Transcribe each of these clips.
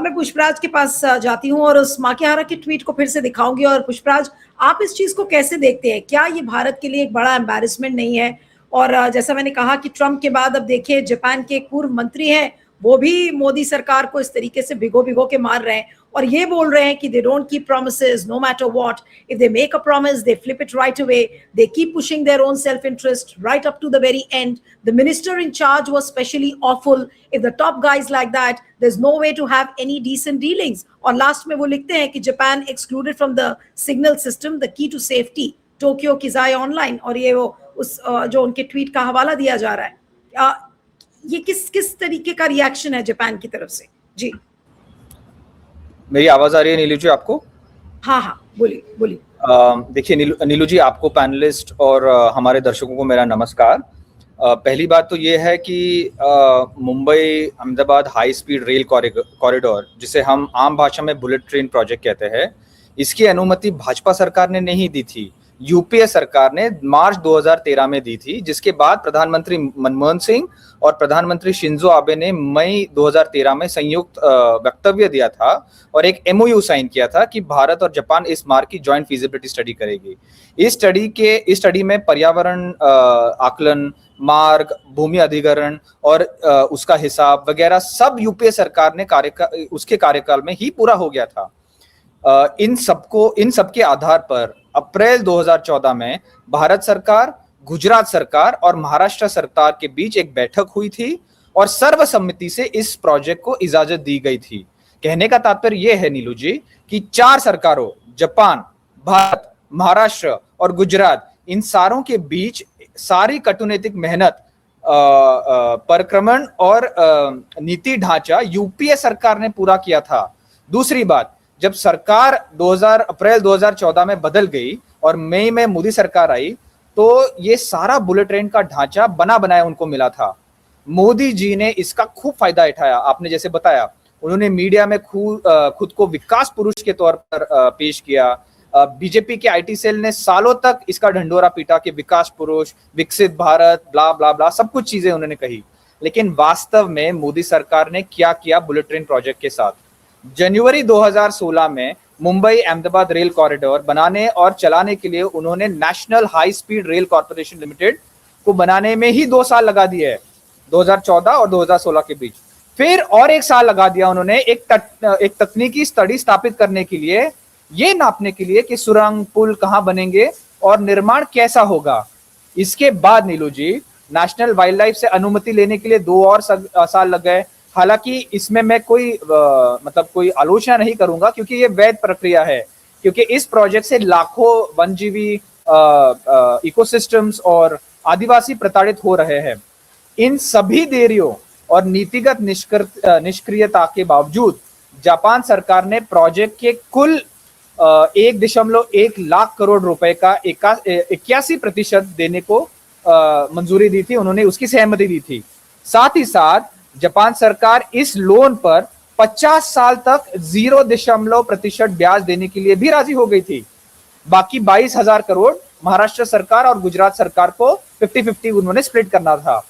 अब मैं पुष्पराज के पास जाती हूँ और उस माकिहारा के ट्वीट को फिर से दिखाऊंगी। और पुष्पराज, आप इस चीज को कैसे देखते हैं? क्या ये भारत के लिए एक बड़ा एम्बैरेसमेंट नहीं है? और जैसा मैंने कहा कि ट्रंप के बाद अब देखिए जापान के एक पूर्व मंत्री हैं, वो भी मोदी सरकार को इस तरीके से भिगो भिगो के मार रहे हैं और ये बोल रहे हैं कि they don't keep promises no matter what. If they make a promise, they flip it right away. They keep pushing their own self-interest right up to the very end. The minister in charge was especially awful. If the top guys like that, there's no way to have any decent dealings. और last में वो लिखते हैं कि Japan excluded from the signal system the key to safety. Tokyo की जाए online, और ये वो उस जो उनके ट्वीट का हवाला दिया जा रहा है। ये किस तरीके का रिएक्शन है जापान की तरफ से? जी, मेरी आवाज आ रही है नीलू जी आपको? हाँ, बोलिए बोलिए। देखिए नीलू जी, आपको, पैनलिस्ट और हमारे दर्शकों को मेरा नमस्कार। पहली बात तो ये है कि Mumbai Ahmedabad high speed rail corridor, जिसे हम आम भाषा में बुलेट ट्रेन प्रोजेक्ट कहते हैं, इसकी अनुमति भाजपा सरकार ने नहीं दी थी, यूपीए सरकार ने मार्च 2013 में दी थी, जिसके बाद प्रधानमंत्री मनमोहन सिंह और प्रधानमंत्री शिंजो आबे ने मई 2013 में संयुक्त वक्तव्य दिया था और एक एमओयू साइन किया था कि भारत और जापान इस मार्ग की जॉइंट फिजिबिलिटी स्टडी करेगी। इस स्टडी में पर्यावरण आकलन, मार्ग, भूमि अधिग्रहण और उसका हिसाब वगैरह सब यूपीए सरकार ने उसके कार्यकाल में ही पूरा हो गया था। इन सबके आधार पर अप्रैल 2014 में भारत सरकार, गुजरात सरकार और महाराष्ट्र सरकार के बीच एक बैठक हुई थी और सर्वसम्मति से इस प्रोजेक्ट को इजाजत दी गई थी। कहने का तात्पर्य यह है नीलू जी कि 4 सरकारों, जापान, भारत, महाराष्ट्र और गुजरात, इन सारों के बीच सारी कटुनैतिक मेहनत, परिक्रमण और नीति ढांचा यूपीए सरकार ने पूरा किया था। दूसरी बात, जब सरकार अप्रैल 2014 में बदल गई और मई में मोदी सरकार आई, तो ये सारा बुलेट ट्रेन का ढांचा बना बनाया उनको मिला था। मोदी जी ने इसका खूब फायदा उठाया। आपने जैसे बताया, उन्होंने मीडिया में खुद को विकास पुरुष के तौर पर पेश किया। बीजेपी के आईटी सेल ने सालों तक इसका ढंढोरा पीटा कि विकास पुरुष, विकसित भारत, ब्ला ब्ला ब्ला, सब कुछ चीजें उन्होंने कही। लेकिन वास्तव में मोदी सरकार ने क्या किया बुलेट ट्रेन प्रोजेक्ट के साथ? जनवरी 2016 में मुंबई अहमदाबाद रेल कॉरिडोर बनाने और चलाने के लिए उन्होंने national high speed rail corporation limited को बनाने में ही 2 साल लगा दिए, 2014 और 2016 के बीच। फिर और 1 साल लगा दिया उन्होंने एक तकनीकी स्टडी स्थापित करने के लिए, ये नापने के लिए कि सुरंग, पुल कहां बनेंगे और निर्माण कैसा होगा। इसके बाद नीलू जी, नेशनल वाइल्ड लाइफ से अनुमति लेने के लिए 2 और साल लग गए। हालांकि इसमें मैं कोई आलोचना नहीं करूंगा, क्योंकि ये वैध प्रक्रिया है, क्योंकि इस प्रोजेक्ट से लाखों वन्यजीवी, इकोसिस्टम्स और आदिवासी प्रताड़ित हो रहे हैं। इन सभी देरियों और नीतिगत निष्क्रियता के बावजूद जापान सरकार ने प्रोजेक्ट के कुल 1.1 लाख करोड़ रुपए का 81% देने को मंजूरी दी थी, उन्होंने उसकी सहमति दी थी। साथ ही साथ जापान सरकार इस लोन पर 50 साल तक 0% ब्याज देने के लिए भी राजी हो गई थी। बाकी 22,000 करोड़ महाराष्ट्र सरकार और गुजरात सरकार को 50-50 उन्होंने स्प्लिट करना था।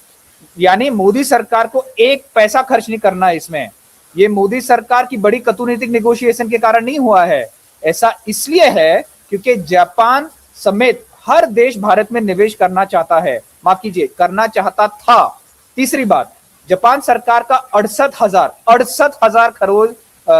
यानी मोदी सरकार को 1 पैसा खर्च नहीं करना है इसमें। ये मोदी सरकार की बड़ी कूटनीतिक नेगोशिएशन के कारण नहीं हुआ है। ऐसा इसलिए है क्योंकि जापान समेत हर देश भारत में निवेश करना चाहता है, माफ कीजिए, करना चाहता था। तीसरी बात, जापान सरकार का 68,000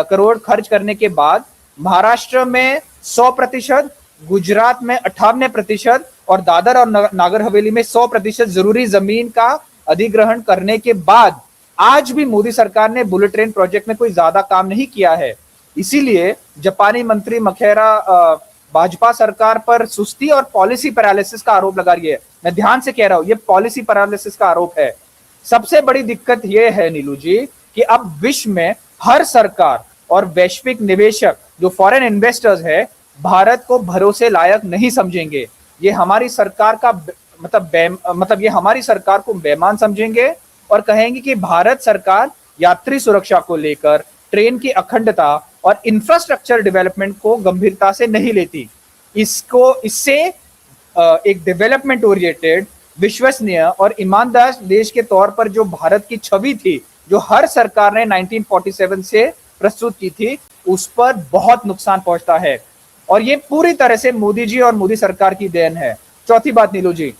करोड़ खर्च करने के बाद महाराष्ट्र में 100%, गुजरात में 58% और दादर और नागर हवेली में 100% जरूरी जमीन का अधिग्रहण करने के बाद आज भी मोदी सरकार ने बुलेट ट्रेन प्रोजेक्ट में कोई ज्यादा काम नहीं किया है। इसीलिए जापानी मंत्री मखेरा भाजपा सरकार पर सुस्ती और पॉलिसी पैरालिसिस का आरोप लगा रही है। मैं ध्यान से कह रहा हूं, ये पॉलिसी पैरालिसिस का आरोप है। सबसे बड़ी दिक्कत यह है नीलू जी कि अब विश्व में हर सरकार और वैश्विक निवेशक जो फॉरेन इन्वेस्टर्स है, भारत को भरोसे लायक नहीं समझेंगे। ये हमारी सरकार का ये हमारी सरकार को बेईमान समझेंगे और कहेंगे कि भारत सरकार यात्री सुरक्षा को लेकर, ट्रेन की अखंडता और इंफ्रास्ट्रक्चर डेवलपमेंट को गंभीरता से नहीं लेती। इससे एक डेवलपमेंट ओरिएंटेड, विश्वसनीय और ईमानदार देश के तौर पर जो भारत की छवि थी, जो हर सरकार ने 1947 से प्रस्तुत की थी उस पर बहुत नुकसान पहुंचता है, और ये पूरी तरह से मोदी जी और मोदी सरकार की देन है। चौथी बात नीलू जी,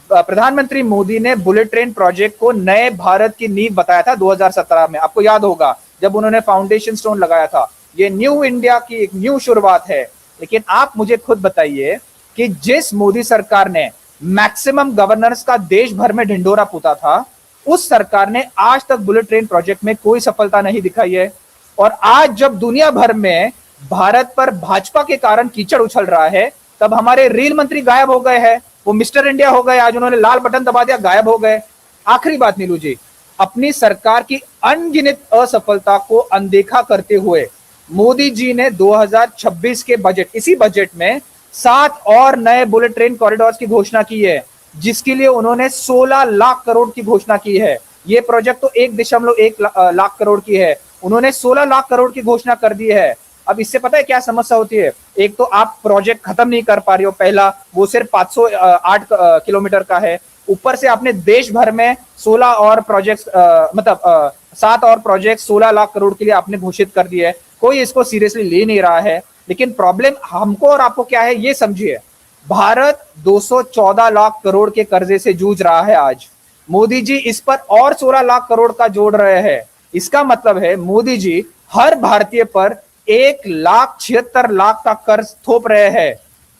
प्रधानमंत्री मोदी ने बुलेट ट्रेन प्रोजेक्ट को नए भारत की नींव बताया था 2017 में, आपको याद होगा जब उन्होंने फाउंडेशन स्टोन लगाया था। ये न्यू इंडिया की एक न्यू शुरुआत है। लेकिन आप मुझे खुद बताइए कि जिस मोदी सरकार ने मैक्सिमम गवर्नर्स का देश भर में ढिंढोरा पूता था, उस सरकार ने आज तक बुलेट ट्रेन प्रोजेक्ट में कोई सफलता नहीं दिखाई है। और आज जब दुनिया भर में भारत पर भाजपा के कारण कीचड़ उछल रहा है, तब हमारे रेल मंत्री गायब हो गए हैं, वो मिस्टर इंडिया हो गए, आज उन्होंने लाल बटन दबा दिया, गायब हो गए। आखिरी बात नीलू जी, अपनी सरकार की अनगिनत असफलता को अनदेखा करते हुए मोदी जी ने 2026 के बजट, इसी बजट में 7 और नए बुलेट ट्रेन कॉरिडोर्स की घोषणा की है, जिसके लिए उन्होंने 16 लाख करोड़ की घोषणा की है। ये प्रोजेक्ट तो 1.1 लाख करोड़ की है, उन्होंने 16 लाख करोड़ की घोषणा कर दी है। अब इससे पता है क्या समस्या होती है? एक तो आप प्रोजेक्ट खत्म नहीं कर पा रही हो, पहला वो सिर्फ 508 किलोमीटर का है, ऊपर से आपने देश भर में 16 और प्रोजेक्ट, मतलब 7 और प्रोजेक्ट 16 लाख करोड़ के लिए आपने घोषित कर दिए है। कोई इसको सीरियसली ले नहीं रहा है। लेकिन प्रॉब्लम हमको और आपको क्या है ये समझिए, भारत 214 लाख करोड़ के कर्जे से जूझ रहा है आज। मोदी जी इस पर और 16 लाख करोड़ का जोड़ रहे हैं। इसका मतलब है मोदी जी हर भारतीय पर 1,76,00,000 का कर्ज थोप रहे हैं,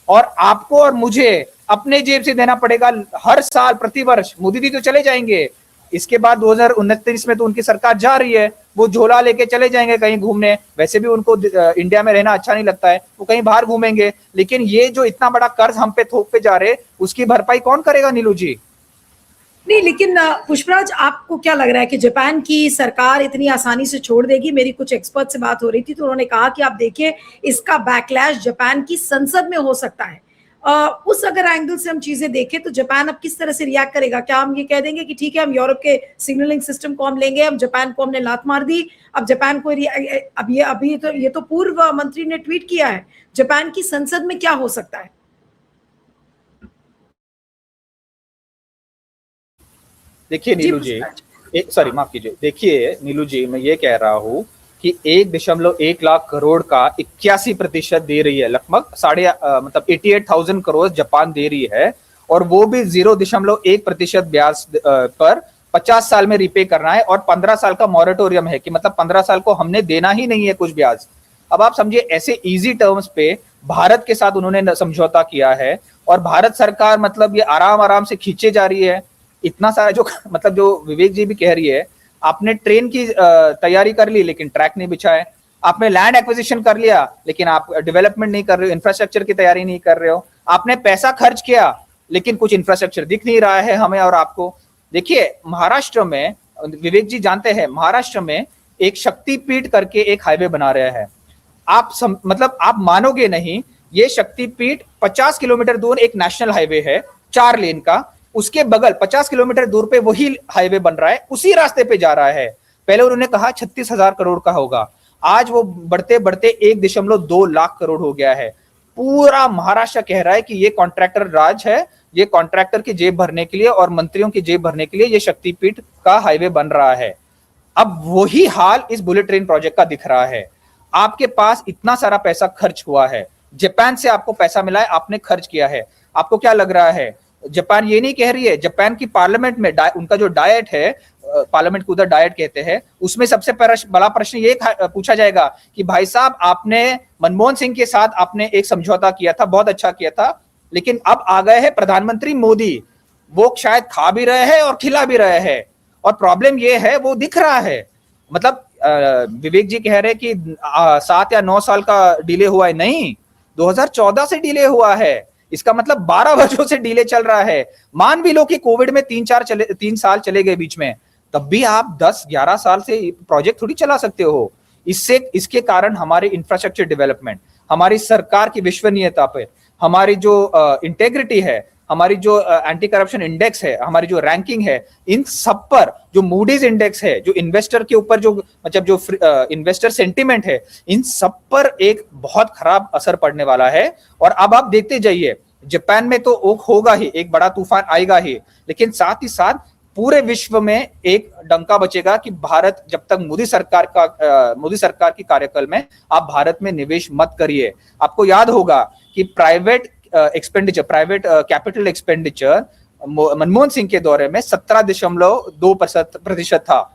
और आपको और मुझे अपने जेब से देना पड़ेगा हर साल, प्रतिवर्ष। मोदी जी तो चले जाएंगे, इसके बाद 2029 में तो उनकी सरकार जा रही है, वो झोला लेके चले जाएंगे कहीं घूमने। वैसे भी उनको इंडिया में रहना अच्छा नहीं लगता है, वो कहीं बाहर घूमेंगे। लेकिन ये जो इतना बड़ा कर्ज हम पे थोपते जा रहे, उसकी भरपाई कौन करेगा नीलू जी? नहीं, लेकिन पुष्पराज, आपको क्या लग रहा है कि जापान की सरकार इतनी आसानी से छोड़ देगी? मेरी कुछ एक्सपर्ट से बात हो रही थी तो उन्होंने कहा कि आप देखिए, इसका बैकलैश जापान की संसद में हो सकता है। उस अगर एंगल से हम चीजें देखें तो जापान अब किस तरह से रिएक्ट करेगा? क्या हम ये कह देंगे कि ठीक है, हम यूरोप के सिग्नलिंग सिस्टम को हम लेंगे, अब जापान को हमने लात मार दी, अब जापान को अब ये तो पूर्व मंत्री ने ट्वीट किया है, जापान की संसद में क्या हो सकता है? देखिए नीलू जी, सॉरी माफ कीजिए, देखिए नीलू जी, मैं ये कह रहा हूं कि 1.1 लाख करोड़ का 81% दे रही है, लगभग मतलब 88,000 करोड़ जापान दे रही है, और वो भी 0.1% ब्याज पर 50 साल में रिपे करना है, और 15 साल का मॉरेटोरियम है कि मतलब 15 साल को हमने देना ही नहीं है कुछ ब्याज। अब आप समझिए, ऐसे इजी टर्म्स पे भारत के साथ उन्होंने समझौता किया है, और भारत सरकार मतलब ये आराम आराम से खींचे जा रही है। इतना सारा जो मतलब जो विवेक जी भी कह रही है, आपने ट्रेन की तैयारी कर ली लेकिन ट्रैक नहीं बिछा है, आपने लैंड एक्विजिशन कर लिया लेकिन आप डेवलपमेंट नहीं कर रहे हो, इंफ्रास्ट्रक्चर की तैयारी नहीं कर रहे हो, आपने पैसा खर्च किया लेकिन कुछ इंफ्रास्ट्रक्चर दिख नहीं रहा है हमें और आपको। देखिए महाराष्ट्र में, विवेक जी जानते हैं, महाराष्ट्र में एक शक्तिपीठ करके एक हाईवे बना रहे हैं। मतलब आप मानोगे नहीं, ये शक्तिपीठ 50 किलोमीटर दूर एक नेशनल हाईवे है 4 लेन का, उसके बगल 50 किलोमीटर दूर पे वही हाईवे बन रहा है, उसी रास्ते पे जा रहा है। पहले उन्होंने कहा 36,000 करोड़ का होगा, आज वो बढ़ते बढ़ते 1.2 लाख करोड़ हो गया है। पूरा महाराष्ट्र कह रहा है कि ये कॉन्ट्रैक्टर राज है, ये कॉन्ट्रैक्टर की जेब भरने के लिए और मंत्रियों की जेब भरने के लिए ये शक्तिपीठ का हाईवे बन रहा है। अब वही हाल इस बुलेट ट्रेन प्रोजेक्ट का दिख रहा है। आपके पास इतना सारा पैसा खर्च हुआ है, जापान से आपको पैसा मिला है, आपने खर्च किया है, आपको क्या लग रहा है जापान ये नहीं कह रही है? जापान की पार्लियामेंट में उनका जो डायट है, पार्लियामेंट को उधर डायट कहते हैं, उसमें सबसे बड़ा प्रश्न ये पूछा जाएगा कि भाई साहब, आपने मनमोहन सिंह के साथ आपने एक समझौता किया था, बहुत अच्छा किया था, लेकिन अब आ गए हैं प्रधानमंत्री मोदी, वो शायद खा भी रहे हैं और खिला भी रहे हैं, और प्रॉब्लम ये है वो दिख रहा है। मतलब विवेक जी कह रहे हैं कि 7 या 9 साल का डिले हुआ है, नहीं, 2014 से डिले हुआ है, इसका मतलब 12 वर्षों से डिले चल रहा है। मान भी लो कि कोविड में 3 साल चले गए बीच में, तब भी आप 10-11 साल से प्रोजेक्ट थोड़ी चला सकते हो। इसके कारण हमारे इंफ्रास्ट्रक्चर डेवलपमेंट, हमारी सरकार की विश्वसनीयता पे, हमारी जो इंटेग्रिटी है, हमारी जो एंटी करप्शन इंडेक्स है, हमारी जो रैंकिंग है, इन सब पर जो मूडीज इंडेक्स है, जो इन्वेस्टर के ऊपर जो मतलब जो इन्वेस्टर सेंटिमेंट है, इन सब पर एक बहुत खराब असर पड़ने वाला है। और अब आप देखते जाइए, जापान में तो ओक होगा ही, एक बड़ा तूफान आएगा ही, लेकिन साथ ही साथ पूरे विश्व में एक डंका बचेगा कि भारत जब तक मोदी सरकार की कार्यकाल में आप भारत में निवेश मत करिए। आपको याद होगा कि private capital expenditure Manmohan Singh के दौरे में 17.2% था।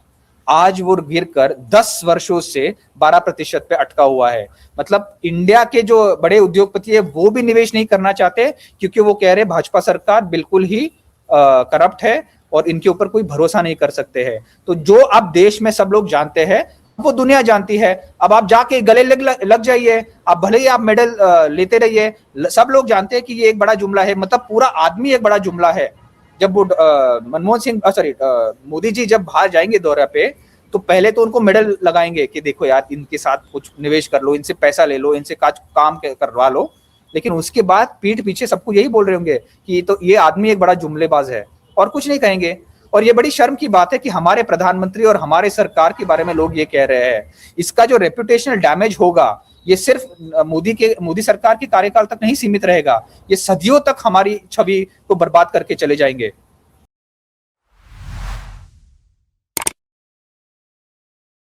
आज वो गिरकर 10 वर्षों से 12% पे अटका हुआ है। मतलब इंडिया के जो बड़े उद्योगपति है वो भी निवेश नहीं करना चाहते, क्योंकि वो कह रहे भाजपा सरकार बिल्कुल ही करप्ट है और इनके ऊपर कोई भरोसा नहीं कर सकते हैं। तो जो अब देश में सब लोग जानते हैं वो दुनिया जानती है। अब आप जाके गले लग जाइए, आप भले ही आप मेडल लेते रहिए, सब लोग जानते हैं कि ये एक बड़ा जुमला है। मतलब पूरा आदमी एक बड़ा जुमला है। जब वो मोदी जी जब बाहर जाएंगे दौरे पे, तो पहले तो उनको मेडल लगाएंगे कि देखो यार इनके साथ कुछ निवेश कर लो, इनसे पैसा ले लो, इनसे काम करवा लो। लेकिन उसके बाद पीठ पीछे सबको यही बोल रहे होंगे कि तो ये आदमी एक बड़ा जुमलेबाज है, और कुछ नहीं कहेंगे। और ये बड़ी शर्म की बात है कि हमारे प्रधानमंत्री और हमारे सरकार के बारे में लोग ये कह रहे हैं। इसका जो रेपुटेशनल डैमेज होगा ये सिर्फ मोदी सरकार के कार्यकाल तक नहीं सीमित रहेगा, ये सदियों तक हमारी छवि को बर्बाद करके चले जाएंगे।